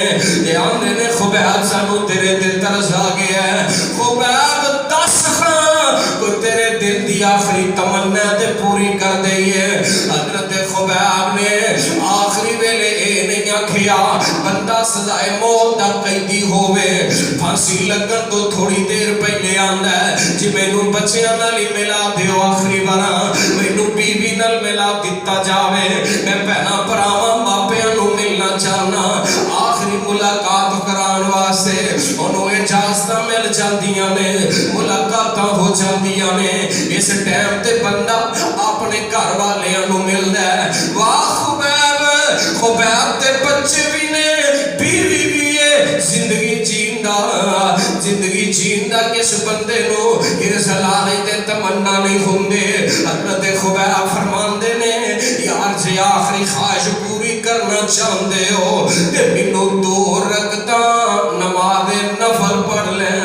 یہ آندے نے خبیب سانو تیرے دل ترس آگے ہے خبیب دس خاں کوئی تیرے دل دی آخری تمنا تے پوری کر دئیے حضرت خبیب نے آخری ویلے اے نہیں آکھیا بندہ سزائے موت دا قیدی ہوئے پھانسی لگن تو تھوڑی دیر پہلے آندہ ہے جی میں نو بچیاں نالی ملا دیو آخری بارا میں نو بی بی نال ملا دیتا جاوے میں پہنا پراما ماپیاں نو ملنا چاہنا آخری ملاقات کران واسے انہوں اجازتہ مل جاندیاں نے ملاقاتاں ہو جاندیاں نے اس ٹائم تے بندہ اپنے گھر والے انہوں مل دے واہ خبیب تے بچے بھی نے بیوی بھی ہے زندگی جیندہ کس بندے نو ارزلانے تے تمنا نہیں ہوندے حضرت خبیب فرماندے نے یار جے آخری خواہش پوری کرنا چاہندے ہو تے منو 2 رکعتاں نماز نفل پڑھ لیں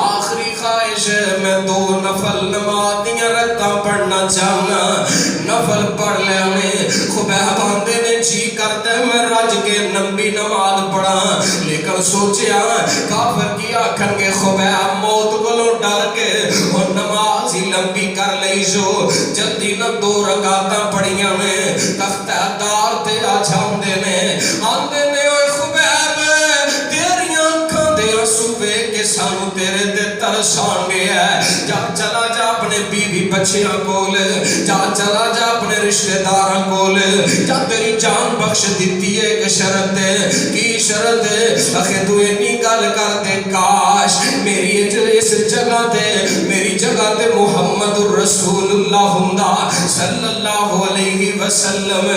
آخری خواہش ہے میں 2 نفل نماز دیاں رکعتاں پڑھنا چاہنا نفل پڑھ لینے خبیب آندے نے جی کرتے میں رج کے نبی نماز پڑھا لیکن سوچیا کافر کی آکھن کے خبیب موت کو ڈر کے اور نماز ہی لمبی کر لئی جو جلدی نہ 2 رکعتاں پڑھیاں میں تختہ دار تے آ جاندے نے آندے نے اوے خبیب تیریاں کھاں دے آنسوے کے سانو تیرے دے ترسان گیا ہے جا چلا جا اپنے بیوی بچیاں کول جا چلا جا اپنے رشتہ داراں کول جا تیری جان بخش دیتی ہے کہ شرط ہے کی شرط ہے اخے تو انی گل کر دے کاش میری اس جگہ تے محمد رسول اللہ ہندہ صلی اللہ علیہ وسلم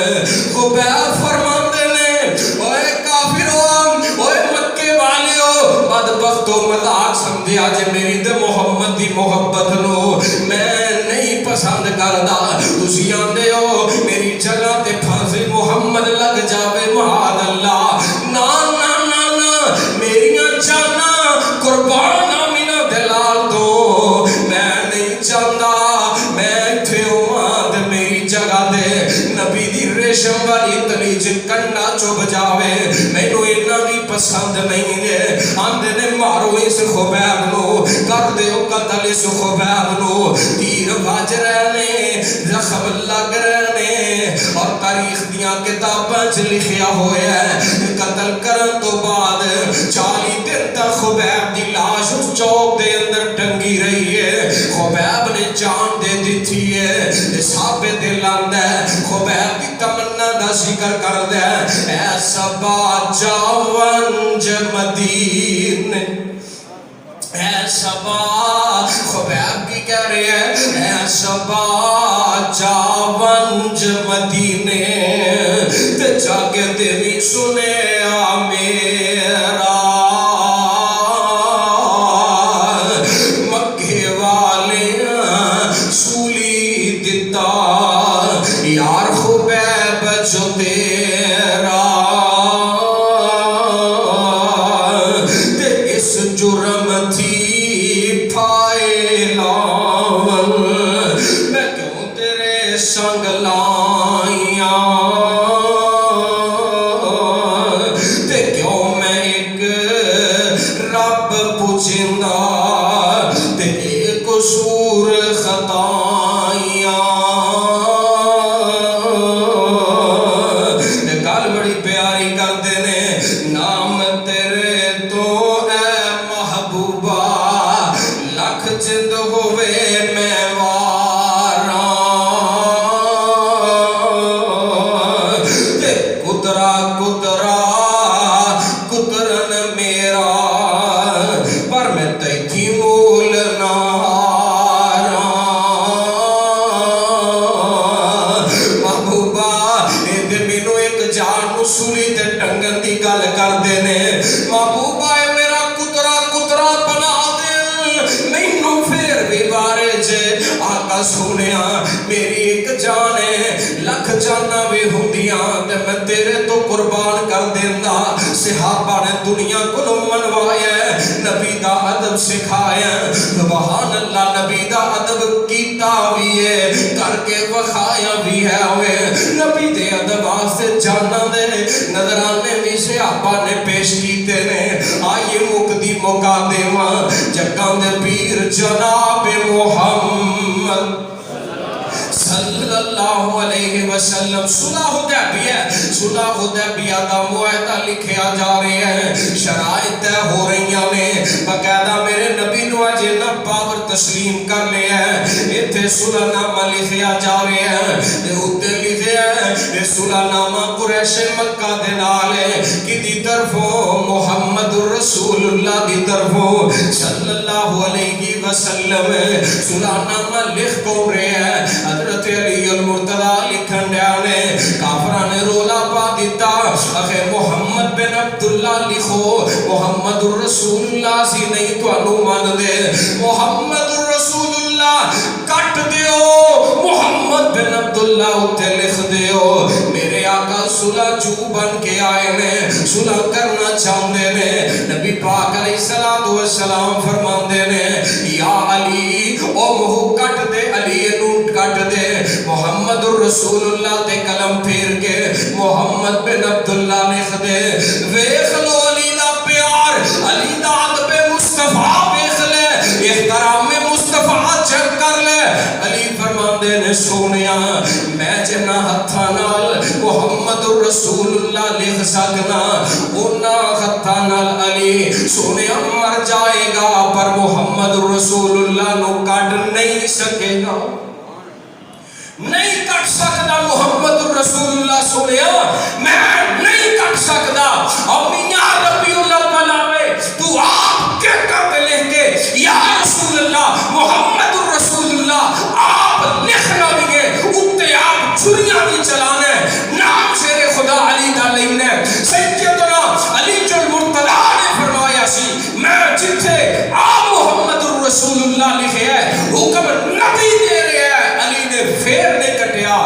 خبیب فرماندے نے اوے کافروں اوے مکے والیو بدبختو مذاق سمجھے آج میری دے محمد دی محبت نو میں نہیں پسند کردہ تسی آندے ہو میری جگہ تے پھانسی محمد لگ جاوے معاذ اللہ نا نا نا نا میریاں جانا قربان آمینہ دلال دو میں نہیں چاہتا میں تھے اماد میری جگہ دے نبی دی ریشم والی تلیج کنڈا چوب جاوے میں نو اینا بھی پسند نہیں ہے آندے نے مارو اس خبیب نو کر دے او قتل اس خبیب نو تیر باج رہنے زخم لگ رہنے اور تاریخ دیاں کتاباں چ لکھیا ہوئے ہے قتل کرن تو بعد 40 دن تک خبیب دی لاش اس چوک دے اندر ٹنگی رہی ہے خبیب نے جان دے دی تھی ہے ثابت دلاند ہے خبیب دی تمنا دا ذکر کر دے اے سبا جاونج مدین اے سبا خبیب کی کہہ رہے ہیں اے سبا جاونج مدینے تے جاگے دیوی سنے میرا مکے والے سولی دیتا یار خبیب جو تیرا تے اس جرم تھی پھائے لاون میں کیوں تیرے سنگ لائیاں نام تیرے تو اے محبوبہ لکھ جد ہوئے میں واراں قدرا قدرا قدرن میرا پر میں تیتھی مول ناراں محبوبہ اے مینو ایک جان سولی تے ٹنگن دی گل کر دینے محبوبہ اے میرا قدرا قدرا بنا دے مینو پھر بھی بارے جے آقا سونیا میری ایک جان ہے لکھ جانا بھی ہوندیاں تے میں تیرے تو قربان کر دینا صحابہ نے دنیا کو منوایا نبی دا ادب سکھایا سبحان اللہ نبی دا ادب کیتا بھی ہے کر کے وخایا بھی ہے ہوئے نبی دے ادب آستے جانا دے نظرانے بھی صحابہ نے پیش کیتے نے آئیے مقدی مقادمہ جگہ دے پیر جناب محمد صلی اللہ علیہ وسلم صلح حدیبیہ دا معاہدہ لکھیا جا رہے ہیں شرائط طے ہو رہی ہیں باقاعدہ میرے نبی نو اجے نہ پاور تسلیم کر لیا ہے ایتھے صلح نامہ لکھیا جا رہے ہیں تے اوتے لکھیا ہے اے صلح نامہ قریش مکہ دے نال کدی طرفوں محمد رسول اللہ دی طرفوں صلی اللہ علیہ وسلم صلح نامہ لکھ کو رہے ہیں حضرت علی المرتضی لکھن ڈیانے کافرہ نے رولا پا دیتا اخے محمد بن عبداللہ لکھو محمد الرسول اللہ سی نہیں تو انو مان دے محمد الرسول اللہ کٹ دیو محمد بن عبداللہ اتے لکھ دیو میرے آقا صلح جو بن کے آئے نے صلح کرنا چاہتے نے نبی پاک علیہ السلام فرمان دے نے یا علی او مہو کٹ دے علی نوٹ کٹ دے محمد الرسول اللہ تے قلم پھیر کے محمد بن عبداللہ لکھ دے ویخ لو علی دا پیار علی دا عدب مصطفیٰ ویخ لے احترام مصطفیٰ چک کر لے علی فرمان دے نے سونیا میں جنہ ہتھا نال محمد الرسول اللہ لکھ سکنا اونا ہتھا نال علی سونیا مر جائے گا پر محمد الرسول اللہ نو کٹ نہیں سکے گا نہیں کٹ سکتا محمد الرسول اللہ سنیا میں نہیں کٹ سکتا اور میاں ربی اللہ بلاوے تو آپ کے کہتے لکھ کے یا رسول اللہ محمد الرسول اللہ آپ لکھنا بھی گے اتے آپ چھریاں بھی چلانے نام شیر خدا علی دا لینے سیدنا علی جو المرتضی نے فرمایا سی میں جتھے آپ محمد الرسول اللہ لکھے ہے حکم نبی دے رہے ہیں علی نے پھر نہیں کٹیا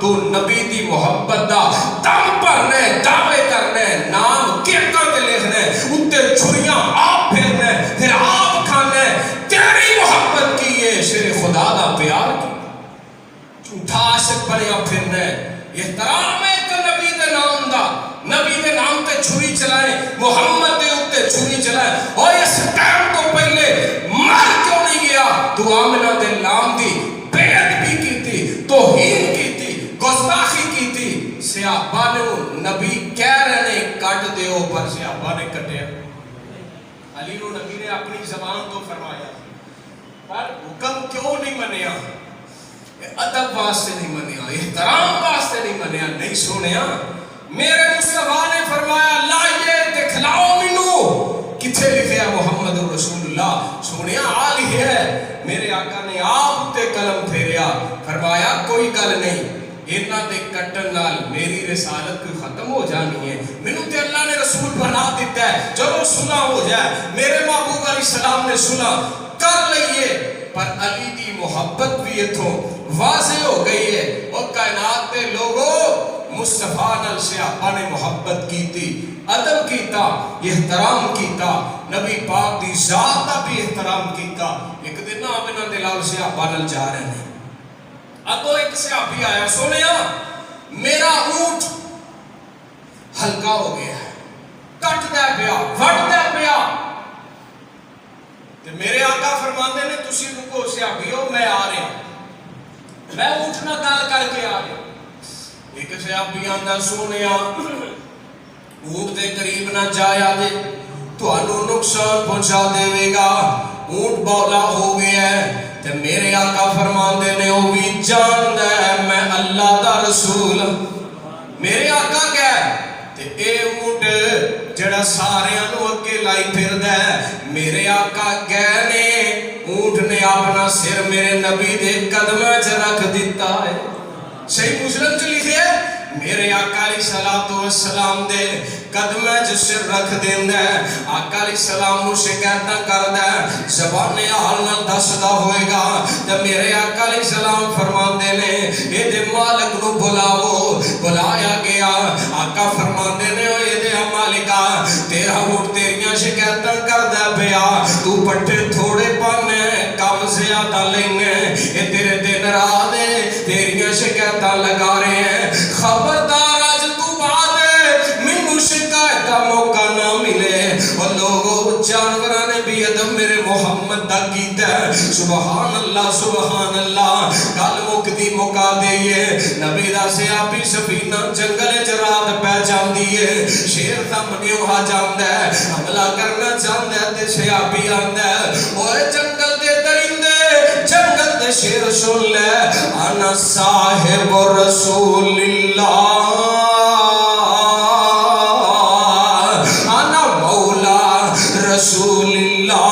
تو نبی دی محبت دا دم پرنے دعوے کرنے نام کیکا دے لکھنے اتے چھریاں آپ پھرنے پھر آپ کھانے تیری محبت کی یہ شیر خدا دا پیار کی جھوٹا عاشق بنیا پھرنے احترام ہے کہ نبی دے نام دا نبی دے نام تے چھری چلائیں محمد دے اتے چھری چلائیں اور اس ٹائم تو پہلے مر کیوں نہیں گیا تو آمنہ دے نام دی بیعت بھی کی تھی توہین کی تھی گستاخی کی تھی صحابہ نے نبی کہہ رہے نے کٹ دیو پر صحابہ نے کٹے علی و نبی نے اپنی زبان تو فرمایا پر حکم کیوں نہیں منیا ادب واسطے نہیں منیا احترام واسطے نہیں منیا نہیں سنیا میرے مصطفیٰ نے فرمایا لائیے دکھلاؤ منو کتھے لکھیا محمد رسول اللہ سنیا آلی ہے میرے آقا نے آپ تے قلم پھیریا فرمایا کوئی گل نہیں اینا دے کٹن نال میری رسالت کوئی ختم ہو جانی ہے منو تے اللہ نے رسول بنا دیتا ہے چلو سنا ہو جائے میرے محبوب علیہ السلام نے سنا کر لئیے پر علی دی محبت بھی اتھوں واضح ہو گئی ہے اور کائنات دے لوگوں مصطفیٰ نال صحابہ نے محبت کی تھی ادب کیتا احترام کیتا نبی پاک دی ذات دا بھی احترام کیتا ایک دن آمنہ دلال صحابہ نال جا رہے ہیں اب ایک صحابی آیا سنیا میرا اونٹ ہلکا ہو گیا ہے کٹ دے پیا وٹ دے پیا میرے آقا فرماندے نے تسی رکو صحابیو میں آ رہا میں اٹھنا گل کر کے آ رہا ایک صحابی آندا سونیا اونٹ دے قریب نہ جایا جے تانوں نقصان پہنچا دے گا. اونٹ بولا ہو گیا ہے تے میرے آقا فرماندے نے او بھی جاندا ہے میں اللہ دا رسول. میرے آقا کیا ہے تے اے اونٹ جڑا ساریاں نوں اگے لائی پھردا ہے. میرے آقا کہہ نے اونٹ نے اپنا سر میرے نبی دے قدماں چ رکھ دیتا ہے. صحیح مسلم چ لکھیا ہے میرے آقا علیہ الصلوۃ والسلام دے قدماں چ سر رکھ دیندا ہے. آقا علیہ السلام نوں شکایتاں کردا ہے زبان حال نال دسدا ہوئے گا تے میرے آقا علیہ السلام فرماندے نے اے دے مالک نوں بلاؤ. بلایا گیا. آقا فرماندے نے اے دے مالکا تیرا اونٹ تیریاں شکایتاں کردا پیا تو پٹھے تھوڑے پانے کم زیادہ لینے اے تیرے دن رات تیریاں شکایتاں لگا رہے ہیں. خبردار آج تو بعد مینوں شکایت کا موقع نہ ملے. اور لوگوں جانوراں نے بھی ادب میرے محمد دا کیتا ہے. سبحان اللہ سبحان اللہ. گل مکدی مکا دئیے نبی دا سیابی سفینہ جنگل چ رات پہ جاندی ہے. شیر سامنے آ جاندا ہے حملہ کرنا چاہندا ہے تے سیابی آندا ہے اوے جنگل دے درندے جنگل دے شیر سن لے انا صاحب رسول اللہ انا مولا رسول اللہ.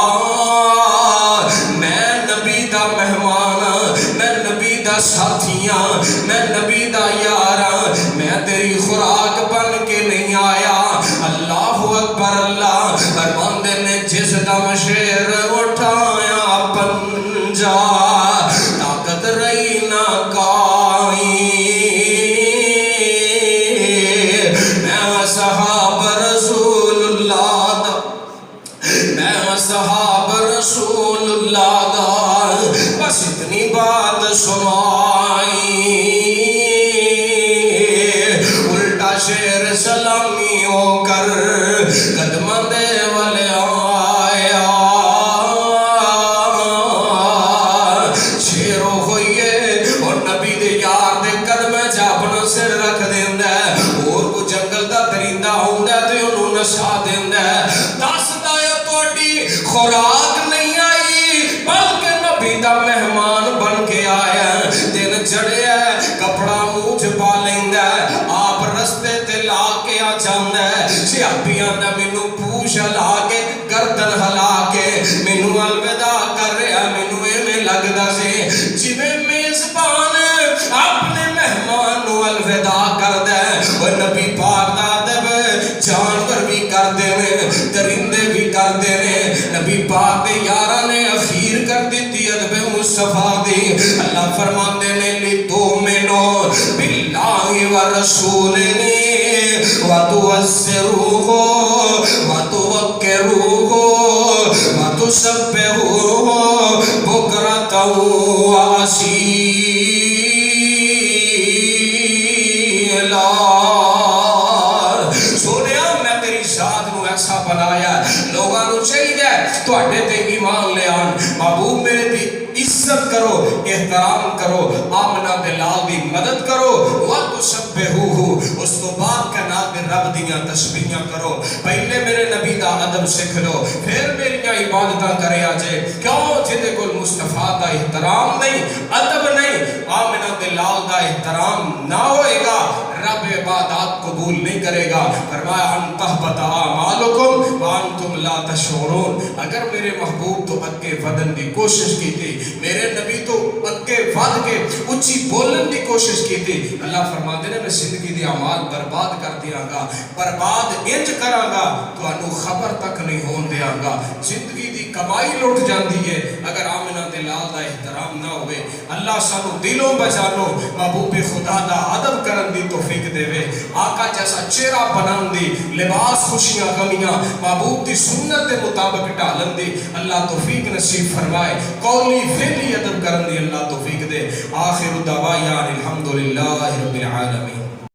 میں نبی دا مہمان میں نبی دا ساتھیاں میں نبی دا یاراں میں تیری خوراک بن کے نہیں آیا. اللہ اکبر. اللہ فرماندے نے جس دم شیر اٹھایا پنجا طاقت رہی نہ کائی. میں صحاب رسول اللہ دا میں صحاب رسول اللہ دا بس اتنی بات سنائی. الٹا شیر سلامی ہو کر قدماں دے والے آیا. شیرو ہوئیے اور نبی دے یار دے قدماں چ اپنا سر رکھ دیندا ہے. اور کو جنگل دا درندہ ہوندا تے اونوں نشا دیندا ہے. دسدا ہے تہاڈی خوراک نہیں آئی بلکہ نبی دا مہمان بن کے آیا. دن چڑھیا کپڑا منہ چ پا لیندا ہے آپ رستے تے لا کے آ جاندا ہے. سیابیاں دا مینوں پوچھ ہلا کے گردن ہلا کے مینوں الوداع کر رہا. مینوں ایویں لگدا سی جویں میزبان اپنے مہمان نوں الوداع کردا ہے. اور نبی پاک دا ادب جانور بھی کردے نے درندے بھی کردے نے. نبی پاک دے یاراں نے اخیر کر دتی ادب مصطفیٰ دی. اللہ فرماندے نے لتؤمنوا باللہ ورسولہ وتوقروہ وتوقروہ وتسبحوہ بکرۃ وأصیلا. سونیا میں تیری ذات نو ایسا بنایا لوگاں نو چاہیے تواڈے تے ایمان لے آن. محبوب میرے دی عزت کرو احترام کرو آمنہ دلال دی مدد کرو وَتُسَبِّحُوهُ. اس تو بعد کا نام رب دیاں تسبیحاں کرو. پہلے میرے نبی دا ادب سکھ لو پھر میریاں عبادتاں کرے آجے. کیوں جدے کول مصطفیٰ دا احترام نہیں ادب نہیں آمنہ دلال دا احترام نہ ہوئے گا رب عبادات قبول نہیں کرے گا. فرمایا ان تحبط اعمالکم وانتم لا تشعرون. اگر میرے محبوب تو اگے ودن دی کوشش کی تھی میرے نبی تو اگے ود کے اچھی بولن دی کوشش کی تھی. اللہ فرماتے ہیں میں زندگی دی اعمال برباد کر دیاں گا. برباد انج کراں گا تو انو خبر تک نہیں ہون دیاں گا. زندگی دی کمائی لٹ جاندی ہے اگر آمنہ دلال دا احترام نہ ہوئے. اللہ سانو دلوں بچانو محبوب خدا دا ادب کرن دی توفیق دے وے. آقا جیسا چہرہ بنان دی لباس خوشیاں غمیاں محبوب دی سنت دے مطابق ڈالن دی اللہ توفیق نصیب فرمائے. قولی فعلی ادب کرن دی اللہ توفیق دے. آخر دعوانا الحمدللہ رب العالمین.